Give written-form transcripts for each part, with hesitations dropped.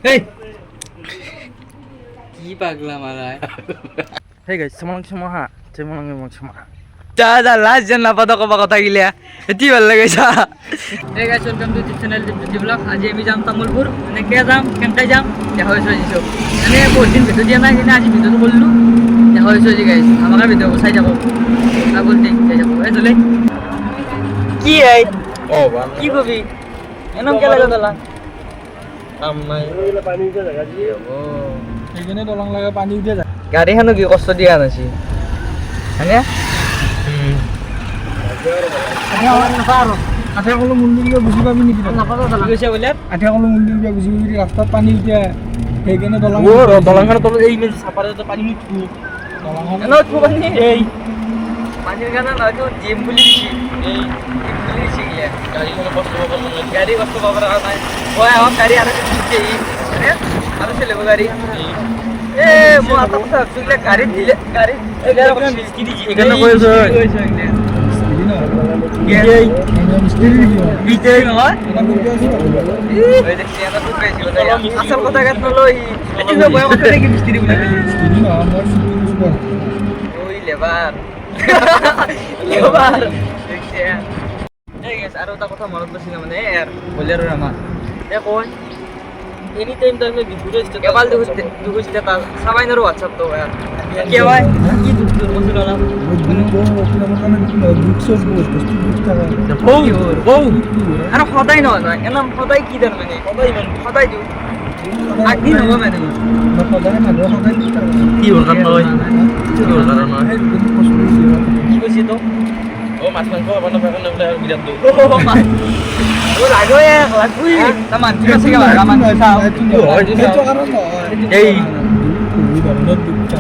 এই কি পাগলা মারায় Hey guys, semangat semua ha. Semangat semua. দাদা লাস্ট যেন নাপাতো কবা কথা গিলা এটি ভাল লাগিছে এই guys welcome to this channel Dipti blog আজি আমি যাম তামুলপুর মানে কে যাম কেনকাই যাম দেখা হয়েছে দিছো মানে বহুত দিন ভিডিও দিয়া নাই কিনা আজি ভিডিওটো করলু দেখা হয়েছে জি গাইস আমাকে ভিডিও চাই যাবো না বলতে চাই যাবো এই চলে কি এই Oh, bang. কি কবি এনম কে লাগা দলা Amai. পানি উঠে জায়গা দিয়ে Oh. Ini tolong lagi pani udah dah. গাড়ি খানো কি কষ্ট দিয়া নাছি হ্যাঁ Ada kalau mundur dia busi kami nih kita. নাপাতো দলা কইছে বলে Ada kalau mundur dia busi kami rasta pani udah. Ini tolong. ও দলাঙ্গার তো এই মেজ সাপারে তো পানি মুছু Tolong. এনো তো পানি এই পানির গানা না তো জিম বলি দিছি এই জিম বলি দিছি গিয়া Dari kalau pas bawa গাড়ি কষ্ট বাবার নাই ওই আমার গাড়ি আর দিছি হ্যাঁ আর চলে গাড়ি এ মো আতা কথা তুইলে গাড়ি দিলে গাড়ি এই গাড়ি কোন মিসকি দিছি এখানে কইছো এই Misteri dia. বিজে নয় Kita kerja sih. ওই দেখছি এটা তো পেয়েছিল তাই আসল কথা কাট লই এটি তো বয় কথা দেখি মিস্ত্রি বলে ফেলি Ini lah, mau sudah. ওই লেবার লেবার দেখছি এই গেস আর ওটা কথা মনত বসি না মানে আর বলের আমার এ কোন Ini time time lagi sudah istirahat. কেবাল দুগুস্তে তা সবাই নর WhatsApp তো यार কে ভাই কি দুগুস্তে বসলো না Kita makan buksos bos, pasti kita. বউ আর সদাই নয় নয় এনাম সদাই কি দার মানে সদাই দিও একদিন হবে মানে Bapak dah ada hotel kita. কি হরকার নয় কি কইছি তো Oh, mas mangko apa namanya kan udah bilang tuh. ও লাগো এ লাগুই তা মান ঠিক আছে গা মান চাও Itu karena এই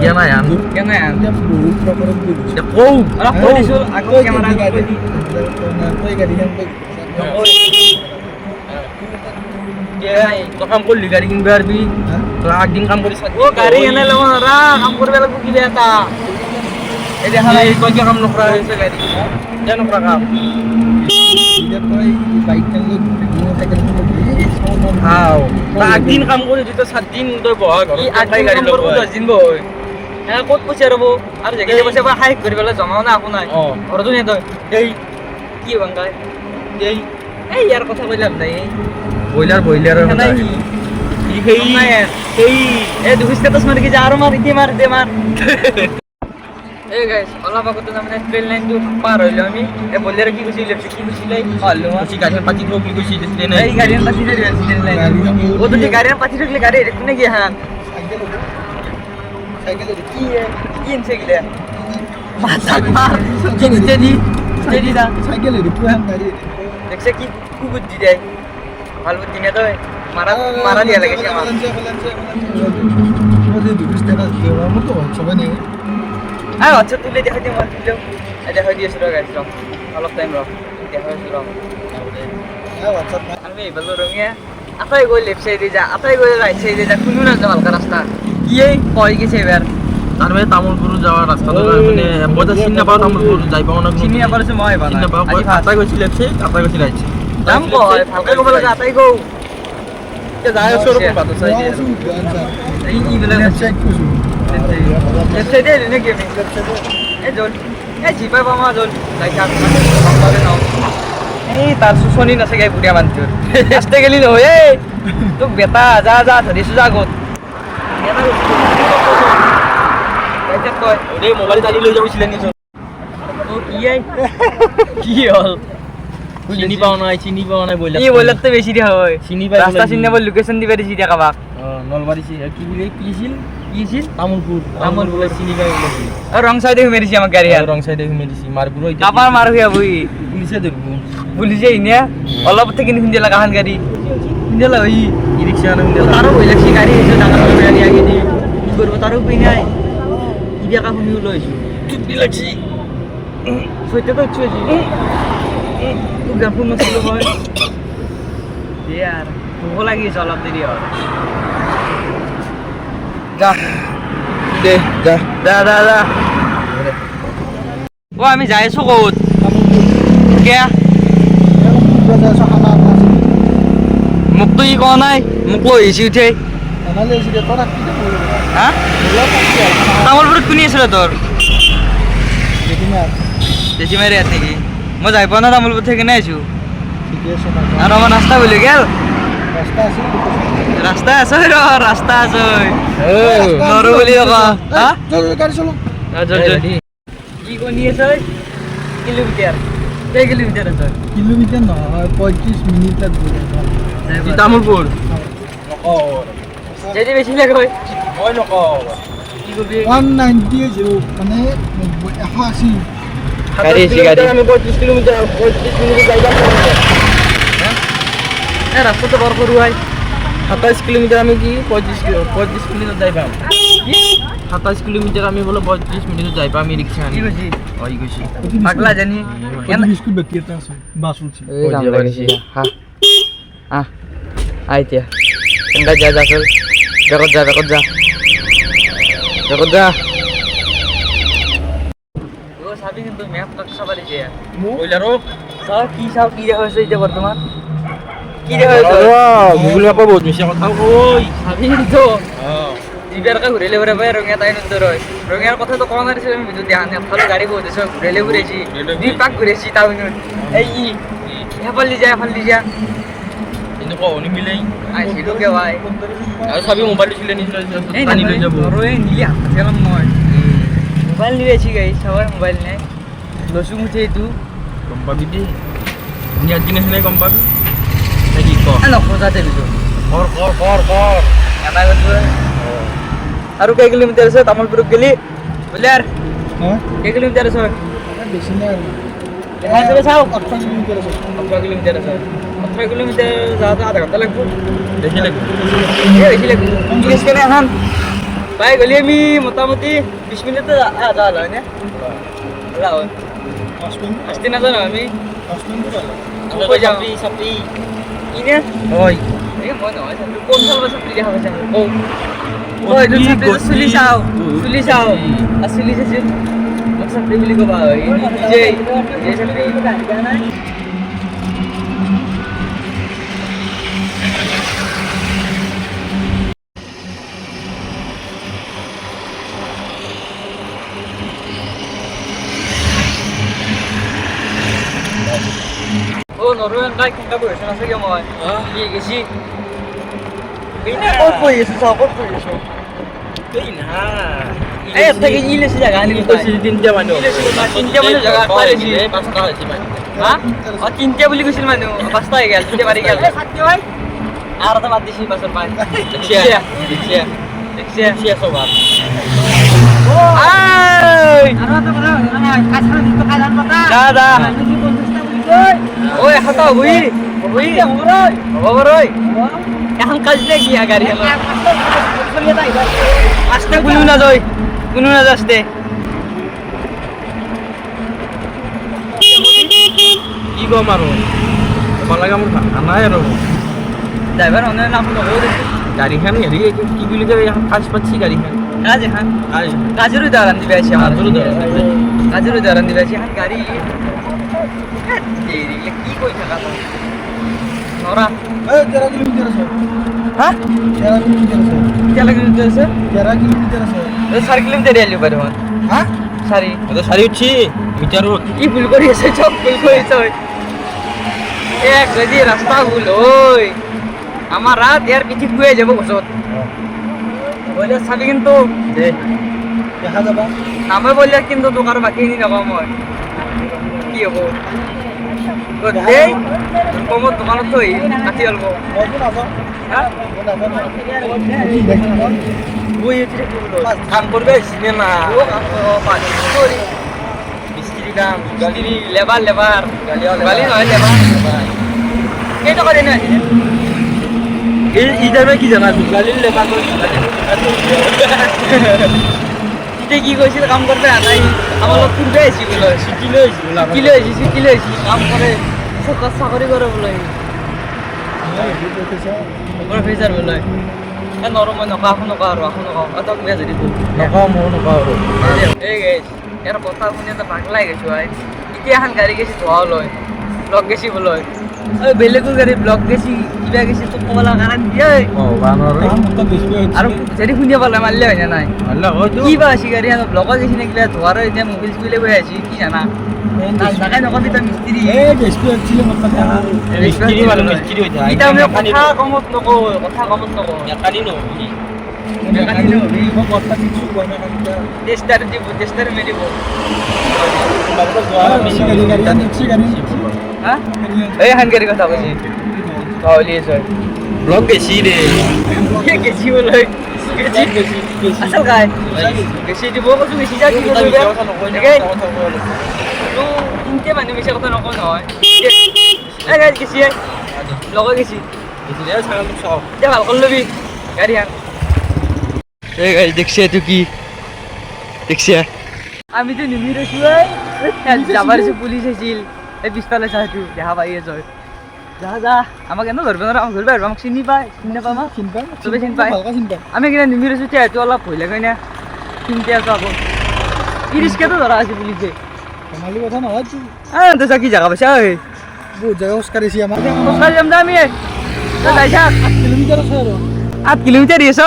Gimana ya? কেন Dia perlu proper dulu. বউ আর পুলিশ আগো ক্যামেরা কই দি Koi gadingan koi. এই তো কাম করলি গাড়ি কিনবে আরবি তো একদিন কাম করিস ও গাড়ি এনে লব রা কাম করবে লাগবো কি বেটা এই দেখা এই কই কি কাম নকরা হইছে গাড়ি জানো নকরা কাম dia koi baik kan lu mau tekan lu হাও তা একদিন কাম করে দিতে 7 দিন তো বহ ঘর এই আট গাড়ি নম্বর 10 দিন বই হ্যাঁ কত পয়সা রবো আর জায়গায় বসে বা হাইক করে বেলা জমাও না আপন নাই ওর তো নেই তো এই কি বাঙ্গায় এই এই ইয়ার কথা কইলাম নাই বইলার নাই এই এই এ দুই স্ট্যাটাস মার কি যা আর মার ইতি মার দে মার এই গাইস ওলা বাকত না মানে ট্রেন লাইন তো পার হইলো আমি এ বললে কি কইছিল কি কইছিল হলো কি গাড়ি পাতি তো কি কইছি দিতে না এই গাড়ির পাশে যে ট্রেন লাইন ও তো যে গাড়ির পাশে ঢুকলে গাড়ি এখানে গিয়ে হ্যাঁ cycle কি কি ইনসে গিয়ে মাথা মার স্টেডি দা cycle itu pulang dari দেখছে কি কুকুদ্দি দেয় ভালো বুদ্ধি না তো মারা দিয়া লাগে সে আমার Ada di status dia kamu tuh coba nih. হ্যাঁ আচ্ছা তুলে দেখা দিয়ে মার তুলে দেখা দিয়েছিল গাইস অলপ টাইম রহ দেখা হয়েছিল Ya WhatsApp আমি বললো রঙিয়া আতাই গই লেফট সাইডে যা আতাই গই রাইট সাইডে যা কোনো না যা হালকা রাস্তা কি এই কই গেছে এবার তার মানে তামুলপুর যাওয়ার রাস্তা তো মানে বড় চিন্তা পাও তামুলপুর যাইবা না চিনি না পারছে মই বানা চিন্তা পাও আতাই গেছিল লেফট আতাই গেছিল রাইট দাম কই হালকা কই লাগা আতাই গো কে যায় সরো পাতো সাইডে langsung diantar. এই কি বলে Cek kusu. লেফট সাইডে নে কি এই জল এই জিপা বামা জল লাইক আর পাবে না এই তার সুসনি না সে গাই বুড়িয়া মানতে আসতে গেলি ন এই তো বেটা যা যা ধরিস যা গত বেটা কই ওরে মোবাইল চালি লই যাবছিলেন নি ও কি আই কি হল চিনি পাও না বইলা কি বললে তো বেশি দিয়া হয় চিনি পাই রাস্তা চিনে বল লোকেশন দিবে দিছি দেখা বাক নলবাড়ি কি বলে কিছিল কিছিল তামুলপুর চিনি পাই বলেছি আর রং সাইডে মেরেছি আমার গাড়ি আর রং সাইডে মেডিসি মারপুর হইতে কাপার মার হইয়া বই পুলিশে ধরবো পুলিশে ইনিয়া অলপ থেকে নিন্দে লাগা হান গাড়ি নিন্দে লাগা ওই ই রিকশা না তারও বই লাগছি গাড়ি এসে টাকা গাড়ি আগে দি কি করবো তারও কই নাই কি দেখা শুনিও লইছো চুপি লাগছি সইতে তো চুজি তুই গান ফোন নছিল হয় ইয়ার ভোক লাগিয়েছে অলপ দেরি হয় যা দে যা দা ও আমি যাই আছো কত কে Berada sahana apa sih? মোক তো ই কোৱা নাই মোক লৈ আহিছে উঠে নহ'লে এই যে তোৰ কি কৰিব হা তামোলপুৰত কোনি আছিলে তোৰ দেখিমাৰ জেঠিমাৰী ইয়াত নেকি মই যাই পোৱা নাই তামোলপুৰ থেকে নাই আছোঁ ঠিকে আছে আৰু আমাৰ ৰাস্তা বুলি গেল ৰাস্তা আছে ৰাস্তা আছে ৰ ৰাস্তা আছে নৰো বুলি আকৌ হা গাড়ী চলো কি কণী আছে কিলোমিটাৰ কেই কিলোমিটাৰ আছে কিলোমিটাৰ নহয় 35 মিনিটত গ'লে তামোলপুৰ যদি বেছি লাগে হয় মই নকওঁ কি কবি 190 মানে 180 গাড়ী আছে, গাড়ী। আমি 35 কিলোমিটাৰ 35 মিনিট যাইবা এই ৰাস্তাটো বৰ সৰু হয় 27 কিলোমিটাৰ আমি কি 35 মিনিটত যাই পাম 27 কিলোমিটাৰ আমি বোলে 35 মিনিটত যাই পাম আমি ৰিক্সা কি আনি কৈছি হয় গৈছি পাগলা জানি বিস্কুট বাকি এটা আছে বাছ উঠছে এই যাম লাগিছে হা আইতিয়া কেনেকা যা যা চল বেগত যা বেগত যা বেগত যা ও চাবি কিন্তু ম্যাপ কাক চাবা দিছে বইলাৰো চাও কি দেখা হৈছে এতিয়া বৰ্তমান কি দেখা হৈছে গুগল মেপৰ বহুত মিছা কথা কই চাবি কিন্তু জিবিয়াৰকে ঘূৰিলে ঘূৰে পাই ৰঙিয়া তাই নন্দৰ হয় ৰঙিয়াৰ কথাটো কোৱা নাছিল আমি ভিডিঅ' দেখা নাই ফালে গাড়ী বহুত আছে ঘূৰিলে ঘূৰিছি দুই পাক ঘূৰিছি টাউনত এই এফালে যা কিন্তু কওনি মিলাই আহিছিলো কে ভাই আৰু চাবি মোবাইল দিছিলে নিছিলে এই টানি লৈ যাব নৰৱে নিলি হাত খেলাম মই মোবাইল নিলে আছি গাই সবাই মোবাইল নাই লচু মুঠে এইটো গম পাবি দেই ধুনীয়া দিন আহিলে গম পাবি নে কি ক নখোজাতে বিজো কৰ এটা কৈছো আৰু কেই কিলোমিটাৰ আছে তামোলপুৰত গেলি বুঝলি আৰ হা কেই কিলোমিটাৰ আছে বেছি নাই দেখা যাবে চাও 18 কিলোমিটাৰ আছে 18 কিলোমিটাৰ আছে 18 কিলোমিটাৰ যাওঁতে আধা ঘণ্টা লাগব দেখি লাগি বেছি লাগব জিজ্ঞেস কেনে এখন পাই গলি আমি মোটামুটি 20 মিনিটতে আধা হয় না আধা হয় 5 মিনিট আসতে না জানো আমি 5 মিনিট কই যাম সাপি ইনে হয় এই মই নহয় সাপি কোন সাল সাপি দেখা পাইছা ও ও, ওই দুই কি সাপি গতি। চুলি চাও আর চুলি চাইছিল মোক সাপি বুলি কবা হয় নিজে সাপি ও নরওয়েন গাই কেনকা বহিছ আছে কি মই কি গেছি ক'ত বহি আছো চাও ক'ত বহি আছো এই না এই থেকে ইলেছি জাগা আনি কৈছে তিনটা মানুহ তিনটা মানুহ জাগা পাইছি পাঁচটা হৈছে মানে হা অ তিনটা বুলি কৈছিল মানুহ পাঁচটা হৈ গেল তিনটা মাৰি গেল আৰু এটা বাদ দিছি পাছত পাই দেখিছে সবার দাদা ওই এখনটা হবই হব রই এখন কাজ নেই কি গাড়ি আসতে কোনো না যাই আসতে কি কম আৰু তোমাৰ লাগে মোৰ নাই আৰু ড্ৰাইভাৰ অনেক নাম নব গাড়ীখন হেৰি কি বুলি কয় এখন কাজ পাচ্ছি গাড়ীখন কাজ এখন কাজ কাজের উদাহরণ দিবে আছে আমার কাজের উদাহরণ দিবে। কাজের উদাহরণ দিবে আছে এখন গাড়ি কি কই থাকা তো নরা এই 13 কিলোমিটাৰ আছে হ্যাঁ 13 কিলোমিটাৰ আছে কেলা কিলোমিটাৰ আছে 13 কিলোমিটাৰ আছে 4 কিলোমিটাৰ এলি পাৰে হন হা সাৰি এটা চাৰি উঠছি মিটাৰত কি ভুল কৰি আছে চব ভুল কৰিছে ঐ এক গজি ৰাস্তা ভুল ঐ আমাৰ ৰাত ইয়াৰ পিঠি গুয়ে যাব গছত বলে চাবি কিন্তু দে দেখা যাবা নামে বললে কিন্তু তোক আৰু বাকী নি নকওঁ মই কি হ'ব দেই কমত দোকানত থৈ কাটি অলব মইতো নাযাওঁ হা মই নাযাওঁ বই এটি কাম করবে সিনেমা ও পানি করি মিস্ত্রি কাম গালি লেবার গালি নহয় লেবার কেই টকা দেনে এই ইটারবে কি জানা গালির লেবার এতিয়া কি কৈছিল কাম করতে নাই আমার লোক ফুরবে আছি বলে শিকিলে আছি কাম করে সরকার চাকরি করে বলে প্রফেসর বলে নরম নকা আৰু তক বেয়া যদি নকওঁ মই নকওঁ আৰু এই গেছ ইয়াৰ কথা শুনি এটা পাগলাই গৈছো আই এতিয়া এখন গাড়ী গেছি ধোৱা লয় ব্লক গেছি বোলয় বেলেগৰ গাড়ী ব্লক গেছি কিবা গেছি তোক ক'ব লগা কাৰণ দিয়ে বানৰ বৰ্তমান বেছি আৰু যদি শুনিব পালে মাৰিলে হয় না নাই আল্লাহ হয়তো কি বা আছে গাড়ী ব্লগত গেছি নেকি ধোৱাৰ এতিয়া মোবাইল চুবিলে গৈ আছি কি জানা নাজানাই নকবি তই মিস্ত্ৰী এই বেছি একচুৱেলি মোৰ তাতে মিস্ত্রি মানে মিস্ত্রি হইতা ইটা মানে কথা কমত নকয় কথা কমত নকয় মেকানি নহবি মেকানিক নহবি। মই বৰ্তমান কিছু কোৱা নাই কাৰণ টেষ্টাৰ দিব টেষ্টাৰ মেলিব হা এই হান গাড়ী কথা কৈছে পাহলি আছে ব্লগ বেছি রে গেছি বলে আচল গাই গেছি দিব কৈছো গেছি যা কি কৰিবি তো তিনটে মানুহ মিছা কথা নকওঁ নহয় এই গাড়ী গেছি লগত গেছি এতিয়া ভাল কৰি ল'বি গাড়ী হান এই গাড়ী দেখছি এইটো কি দেখছি আমি তো নিমি রয়েছি যাবার পুলিশ আছিল এই পিছফালে চাইতো দেখা পাই আছো যা যা আমাক এনে ধরবে না আমাক ধরবে আমাক চিনি পায় চিনি নাপায় আমাক চবে চিনি পায় আমি কিনা নিমি রয়েছি সেইটো অলপ ভয় লাগে না চিনতে আছো আকৌ কি রিস্কেতো ধরা আছে পুলিশে ধেমালি কথা নহয় তো কি জায়গা পাইছা ঐ বহুত জায়গা খোজ কাঢ়িছি আমাৰ খোজকাঢ়ি যাম দে আমি তই যাই থাক 8 কিলোমিটাৰ আছে আৰু 8 কিলোমিটাৰ দিয়েছ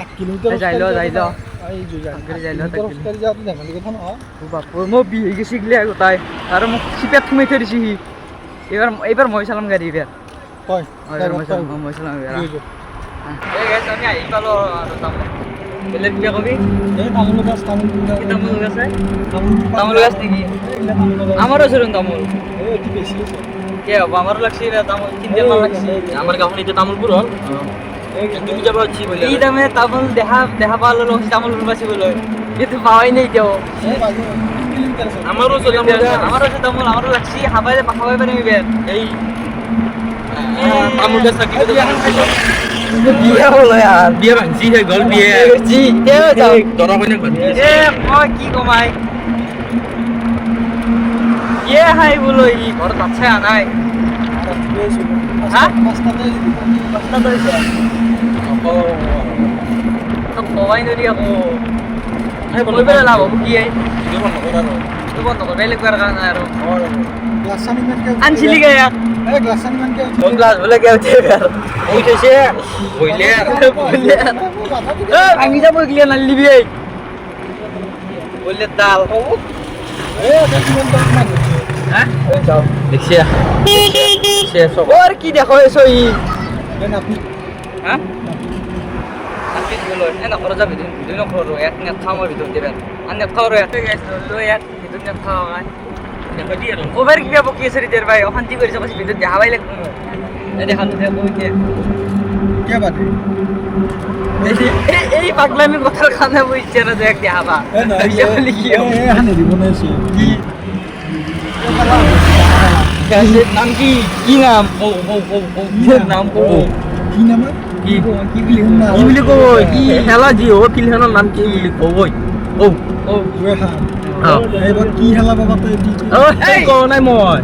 8 কিলোমিটাৰ যাই ল যাই ল এই জুজা যাই ল খোজ কাঢ়ি যাওঁতে ধেমালি কথা নহয় বাপৰ মই বিহি গেছি গিলে গোটাই আৰু মোক চিপেট সোমাই থৈ দিছি সি এইবাৰ মই চালাম গাড়ী এইবাৰ হয় মই চালাম এইবাৰ এই গাইছ আমি আহি পালো আৰু তামোল বেলেগ কিবা কবি এই তামোল গছ তামোল কি তামোল গছ তামোল গছ নেকি আমাৰো আছে তামোল এই অতি বেছি আছে কে হ'ব আমাৰো লাগছি তামোল তিনটা মান লাগছি আমাৰ গাঁৱত এতিয়া তামোলপুৰ হ'ল তুমি যাব আছি বলে ই তাৰমানে তামোল দেখা পালো লগছি তামোল বাচিবলৈ কিন্তু পাৱাই নাই এতিয়াও এই বাজু 8 কিলোমিটাৰ আছে আমাৰো চলে আমাৰো আছে তামোল আমাৰো লাগছি খাবাই পাৰিম এইবাৰ এই তামোল গাছ থাকি বিয়া হ'ল ইয়াৰ বিয়া ভাঙছি হৈ গ'ল বিয়া জি তেওঁ যাওঁ দৰা কইনা ঘৰ এ মই কি কমাই হাই বোলো ই ঘৰত আছে নাই হা? বস্তা ধৰিছে তই কমাই নদী আকৌ কৈ পেলাই লাভ হ'ব কি এইটো বন্ধ কৰিব বেলেগ কৰাৰ কাৰণে আৰু আনছিলিগে ইয়াক গ্লাছ বোলে কে উঠে আৰু উঠেছে বইলে ভাঙি যাব এইগিলা নালিবি বললে ডাল হা দেখছি ওর কি দেখো এসো ই হ্যাঁ আজকে গেল এনা খরচ যাবে দুই নখর এক নেট খাওয়ার ভিতর দেবেন আর নেট খাওয়ার এত গেছে লো এক ভিতর নেট খাওয়া হয় ওভার কি যাবো কি সরি দের ভাই অশান্তি করেছে বসে ভিতর দেখা পাই লাগবে দেখান তো দেখো এই পাগলামি কথার খানা বুঝছে না দেখ দেখাবা নাম কি কি নাম নাম কি নাম কি কি বুলি কি বুলি কয় কি খেলা যি হ'ব ফিল্ডখনৰ নাম কি বুলি কবই এইবাৰ কি খেলা পাবা তই কোৱা নাই মই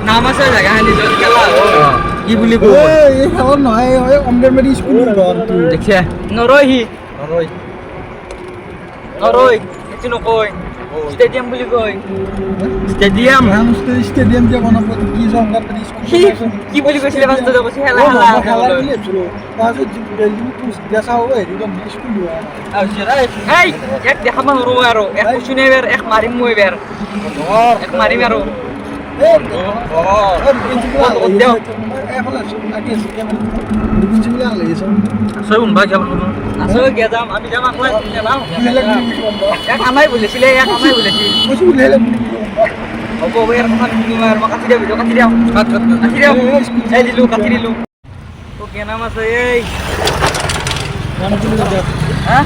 নাম আছে জেগাখিনি য'ত খেলা কি বুলি কয় এই খেলা নহয় অম্বেৰমাৰী স্কুলৰ দেখছে নৰয় সি নৰয় সেইটো নকয় ষ্টেডিয়াম বুলি কয় ষ্টেডিয়াম ষ্টেডিয়াম যে বনাব কি জংঘল সি কি বুলি কৈছিলে ফাৰ্ষ্টতে কৈছে খেলা খেলা এই এক দেখাব নোৱাৰো আৰু এক শুনে এবাৰ এক মাৰিম মই এবাৰ এক মাৰিম আৰু শুনবা যাব আছো গে যাম আমি যাম আকলাই এক আমাই বলেছিলে এক আমাই বলেছিল হ'ব ইয়াৰ কথা শুনিম আৰু মই কাটি দিওঁ ভিডিঅ' কাটি দিওঁ এই দিলোঁ কাটি দিলোঁ তো কি নাম আছে এই হা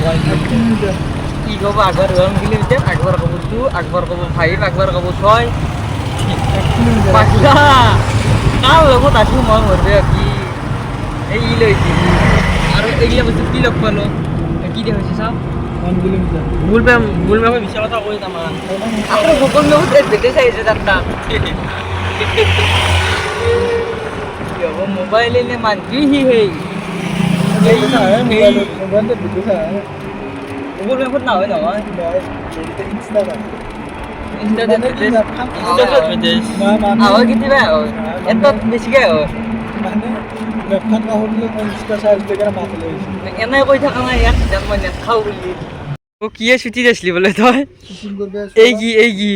কি ক'ব আগৰ 1 কিলোমিটাৰ আগবাৰ ক'ব 2 আগবাৰ ক'ব 5 আগবাৰ ক'ব 6 পাগলা কার লগত আছো মই মরবে কি এই ই লইছি আর এইগিলা বস্তু কি লগ পালো কি দেখছি সব 1 কিলোমিটার ভুল ভাবে বিশাল কথা কই তামান আর গোপন লগত দেখতে চাইছে দাদা ইয়ো মোবাইল নে মানজি হি হেই মোবাইল ভিডিও চাই গুগল মেপত না হয় না ইনস্টাগ্রাম আওয়াজ किती वेळ एतात बेसिक आहे মানে মেপখন কাষলৈ 50টা 40টা মাছ লৈ আহিছে এনে কৈ থাকা নাই ইয়াত যেন মই নেখাওঁ বুলি অ' কিয়ে ছুটি দিছিলি বোলে তই শ্বুটিং কৰিব এই কি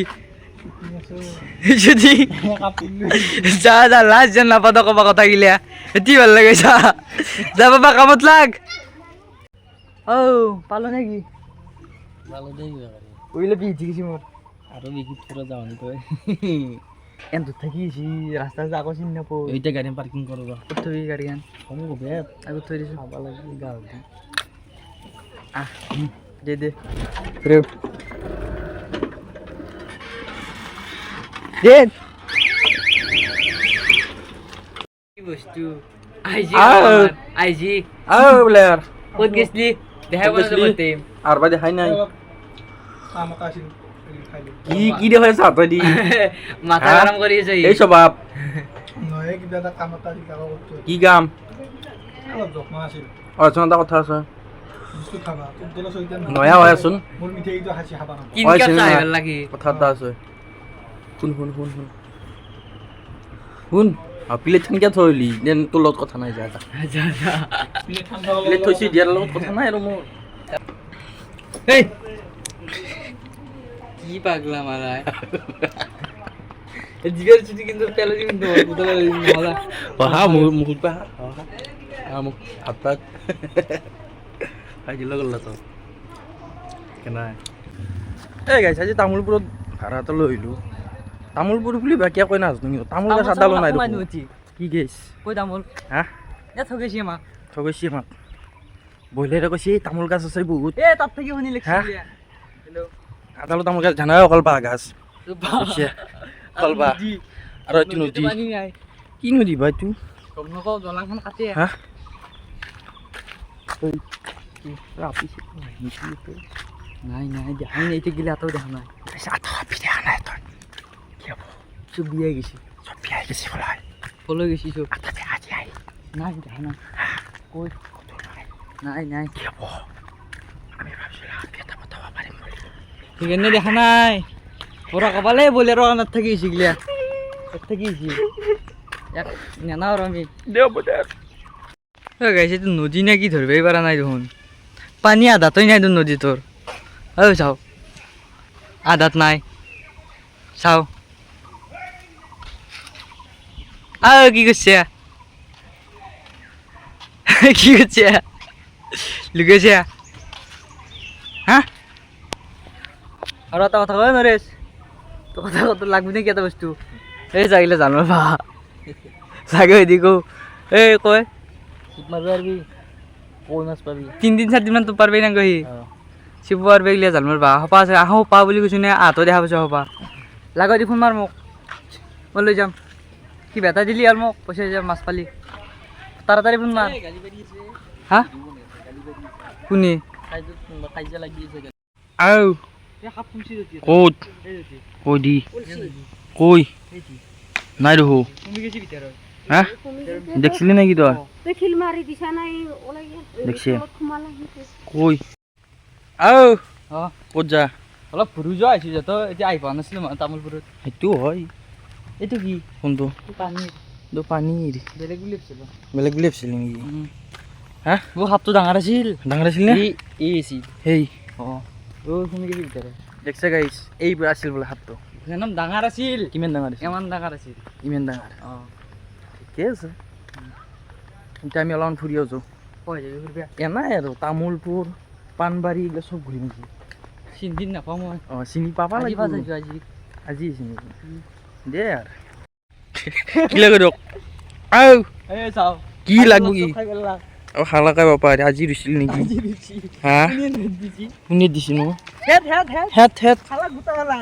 ছুটি যা লাজ যেন নাপাত ক'বা কথাগিলা এটি ভাল লাগে যা বাবা কামত লাগ পালো নেকি ভালো দেই ওইলে বিহি ঠিকিছি মোৰ আৰু বিকি পুৰা যাওঁ নি তই এন দূৰ থাকিছি ৰাস্তা আকৌ চিনি নাপাওঁ এইটা গাড়ী পাৰ্কিং কৰবা ক'ত থবি গাড়ীখন কম গবে আগত থৈ দিছোঁ খাবা লাগি গাঁও আহ দে ৰেও দে কি বস্তু আইজি বোলে আৰু ক'ত গেছলি দেখাই পোৱা গেছলি? নাযাব টাইম আৰবা দেখাই নাই অলপ কাম এটা আছিল খাইলো কি দেখাই আছা তই দি মাথা গৰম কৰি আছে এই স্বভাৱ নহয় কিবা এটা কাম এটা আছিল কাম করতে কি কাম অলপ যত্ন আছিল অচন এটা কথা আছে বিস্কুট খাবা তোৰ দলে চৈতা নয়া হৈ আছোন মোৰ মিঠাইটো হাসি খাবা না কিন হয়, কাপ চিনি চাই নাই। ভাল লাগি কথা এটা আছে শুন প্লেট খান কিয় থৈলি দেন তোৰ লগত কথা নাই যা যা যা প্লেট ঠাণ্ডা প্লেট থৈছি দিয়াৰ লগত কথা নাই আৰু মোৰ এই কি পাগলা মারায় জিগার ছুটি কিন্তু পেলো কিন্তু বুঝতে পারলি না হা মুখ পা হা মুখ হাত খাই দিল গ'ল তো কেনা এই গাইছ আজি তামোলপুৰত ভাড়া এটা লৈ আহিলোঁ তামোলপুৰ বুলি বাকীয়া কৈ নাজানো তামোল গছ আদালো নাই দেখোন কি গেছ কই তামোল হা এ থগেছি আমাক ঠগৈছি আমাক বইলাৰে কৈছে এই তামোল গাছ আছে বহুত এ তাত থেকে শুনি লিখছি হা? হেল্ল' আদালো তামোল গাছ জানাই অকল বাঁহ গাছ কৈছে অকল বাঁহ আৰু এইটো নদী পানি নাই কি নদী বা এইটো গম নকওঁ দলাংখন কাটে হা নাই নাই দেখাই নাই এতিয়া গিলে এটাও দেখা নাই চব বিয়াই গেছি কলৈ গেছি চব নাই দেখা নাই কই নাই নাই সেইকাৰণে দেখা নাই পৰা কবালে বলেৰ কাণত থাকি আহিছে গিলা ক'ত থাকি আহিছে ইয়াক নেনাও আৰু আমি গাইছে এইটো নদী নে কি ধৰিবই পৰা নাই দেখোন পানী আধাতই নাই দেখোন নদী তোৰ চাও আধাত নাই চাও কি করছে কি করছে লুকেছে হ্যাঁ আর এটা কথা কয় নরেশ তো কথা কত লাগবে নাকি এটা বস্তু এই যাইলে জানো বা লাগে এদিকেও এই কয় মারবি পারবি কই মাছ পাবি 3 4 দিন মান তো পারবে না কই শিৱ পারবে গিলা জানো বা হপা আছে আহো পা বুলি কৈছো নে আতো দেখা পাইছো হপা লাগাই দি ফোন মাৰ মোক মই লৈ যাম কি বেটা দিলি আর মোক পয়সা যাম মাছ পালি তাড়াতাড়ি ফোন মার হ্যাঁ কোনে কাজিয়া লাগি আছে আও ক'ত কৈ দি কই নাই দেখো হা দেখছিলি নাকি তই পেখিল মারি দিছা নাই ওলাই দেখছি খুমালা কই আও অ ক'ত যা অলপ ফুৰি যোৱা আহিছোঁ যে তই এতিয়া আহি পোৱা নাছিলোঁ মই তামোলপুৰত সেইটো হয় এইটো কি কোনটো পানীৰ এইটো পানীৰ বেলেগ বুলি ভাবিছিলোঁ বেলেগ বুলি ভাবিছিলি নেকি হা মোৰ সাপটো ডাঙৰ আছিল ডাঙৰ আছিল নে এই আছিল সেই অঁ শুনি গৈছে ভিতৰত দেখছে গাইছ এইবোৰ আছিল বোলে সাপটো একদম ডাঙৰ আছিল কিমান ডাঙৰ আছিল ইমান ডাঙৰ আছিল ইমান ডাঙৰ অঁ ঠিকে আছে এতিয়া আমি অলপমান ফুৰি আছোঁ কৈ যাবি ফুৰিবা এনাই আৰু তামোলপুৰ পাণবাৰী এইবিলাক চব ঘূৰি নেকি চিনি নাপাওঁ মই অঁ চিনি পাবা আজি লাগিব পাইছোঁ আজি আজি চিনি দে আৰু কি লাগে দিয়ক আও এই চাওঁ কি লাগব কি খাই পেলালা আৰু খালাকাই বাপা আজি ৰুইছিল নেকি আজি দিছি হা দিছি কোনে দিছে নো হেট হেট হেট হেট হেট খালা গোটা খালা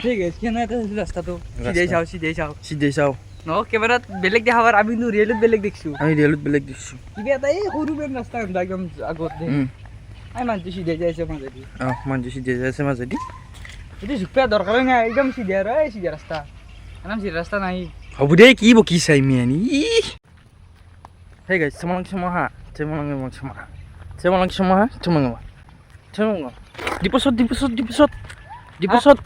ঠিক আছে কেনে এটা ৰাস্তাটো সিধাই চাওঁ সিধাই চাওঁ চিধে চাওঁ ন কেমেৰাত বেলেগ দেখা পাৰ আমি ৰিয়েলত বেলেগ দেখিছোঁ আমি ৰেলত বেলেগ দেখিছোঁ কিবা এটা এই সৰু বেন ৰাস্তা একদম আগত দে আই মানুহটো সিধাই যাই আছে মাজেদি অঁ মানুহ চিধে যাই আছে মাজেদি এইটো জোপা দৰকাৰে নাই একদম সিধা আৰু এই সিধা ৰাস্তা একদম সিধা ৰাস্তা নাই হ'ব দে কি বকি চাই মিয়ানি সেই গাইছ চেমাlang semaha চেমাlang semaha চেমাlang semaha চেমাlang চেমাlang di pusat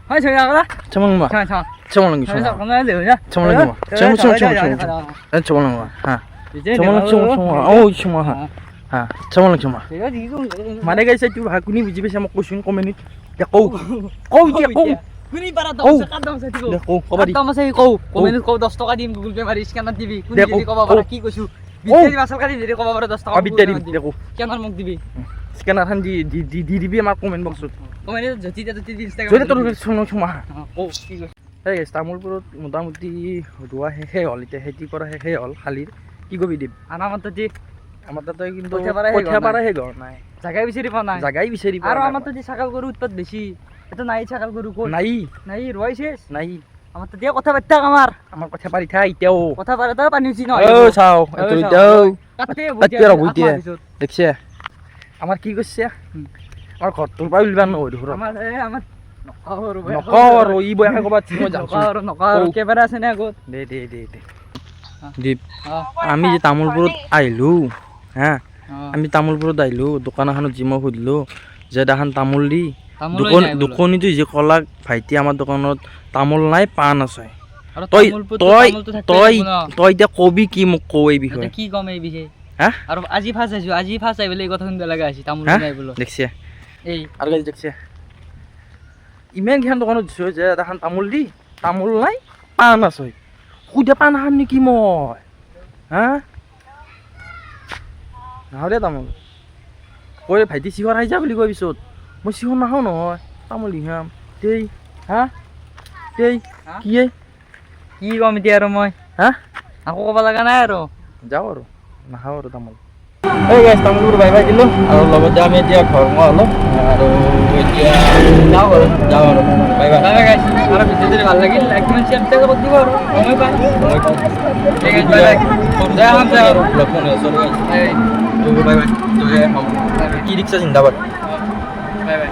হয় ছয় টাকা চমন মা ছয় ছয় চমন লাগি ছয় চমন টাকা দেও না চমন লাগি মা চমন চমন চমন চমন মা হ্যাঁ চমন লাগি চমন চমন ও চমন হ্যাঁ হ্যাঁ চমন লাগি মা মানে গাইছে তুই ভাকুনি বুঝি পাইছে মোক কৈছোন কমেন্ট দে কও কও দে কও কুনি পাৰা ঔ। 10 টাকা দাম আছে ঠিক দে কও কবা দি দাম আছে কও কমেন্ট কও 10 টাকা দিম গুগল পে মাৰি স্ক্যানাৰ দিবি কোন দেখো, দিবি কবা পাৰা কি কৈছো বিদ্যাৰি মাছৰ কাটি দিবি কবা পাৰা 10 টাকা বিদ্যা দিম দে কও কেনাৰ মোক দিবি স্ক্যানার খান দি দিবি আমার কমেন্ট বক্সত কমেন্ট যদি যদি ইনষ্টাগ্রাম যদি তোর চমন চমন কও কি কৈছো এই গাইছ তামোলপুৰত মোটামুটি ৰোৱা শেষে হ'ল এতিয়া খেতি কৰা শেষে হ'ল শালিৰ কি কবি দিম আনা মত দি আমাৰ তাতে কিন্তু কঠীয়া পাৰা শেষ হোৱা কঠীয়া নাই। পাৰা শেষ হোৱা নাই জাগাই বিচাৰি পোৱা নাই জাগাই বিচাৰি পোৱা আৰু নাই। আমাৰ তো ছাগল গৰু উৎপাত বেছি এটা নাই ছাগল গৰু ক'ত নাই নাই ৰয়েছে নাই আমাৰ তো দিয়ে কথা বাৰ্তা আমাৰ আমাৰ কঠীয়া পাৰি থাক এতিয়াও কথা বাৰ্তা পানি উচি নয় ও চাও এইটো এতিয়াও কাটতে কাটতে ৰ'ব এতিয়া দেখছে আমাৰ কি কৰিছে আমাৰ ঘৰটোৰ পৰা উলিবা নহয় ঘৰত আমাৰ আমাৰ নকওঁ আৰু ই বয়াকে ক'বা মই যাওঁ নকর কেবারে আছে না আগত দে দে দে দে দীপ আমি যে তামোলপুৰত আহিলোঁ হা আমি তামোলপুৰত আহিলোঁ দোকান এখনত যি মই সুধিলোঁ যে দেখান তামোল দি দোকানীটো যে ক'লাক ভাইটি আমাৰ দোকানত তামোল নাই পাণ আছে তই তই তই তই এতিয়া কবি কি মোক কওঁ এই বিষয়ে কি কম এই বিষয়ে হা আর আজি ফার্স্ট আইছো আজি ফার্স্ট আই বলে এই কথা শুনতে লাগা আছি তামুল হা নাই বলো দেখছে এই আৰু গাইজ দেখছে ইমান কেইখন দোকানত দিছোঁ যে দেখান তামোল দি তামোল নাই পাণ আছে সুধে পাণ খাম নেকি মই হা নাখাওঁ দে তামোল কৈ ভাইটি চিহৰ আহি যা বুলি কৈ পিছত মই চিহৰ নাখাওঁ নহয় তামোল দিহাম দেই হা দেই হা? কি কি কম এতিয়া আৰু মই হা আকৌ ক'ব লগা নাই আৰু যাওঁ আৰু নাখাওঁ আৰু তামোল এই গাইছ তামোলবোৰ বাই বাই দিলোঁ আৰু লগতে আমি এতিয়া ঘৰ সোমোৱা হ'লোঁ আৰু এতিয়া যাওঁ আৰু বাই বাই বাই গাইস আৰু ভিডিও যদি ভাল লাগিল লাইক কমেন্ট শেয়াৰ কৰি দিব আৰু সময় পাই ঠিক আছে বাই বাই জয় হাম জয় আৰু লক্ষ্মণ চলো গাইছ বাই বাই বাই জয় হাম কি ৰিক্সা জিন্দাবাদ বাই বাই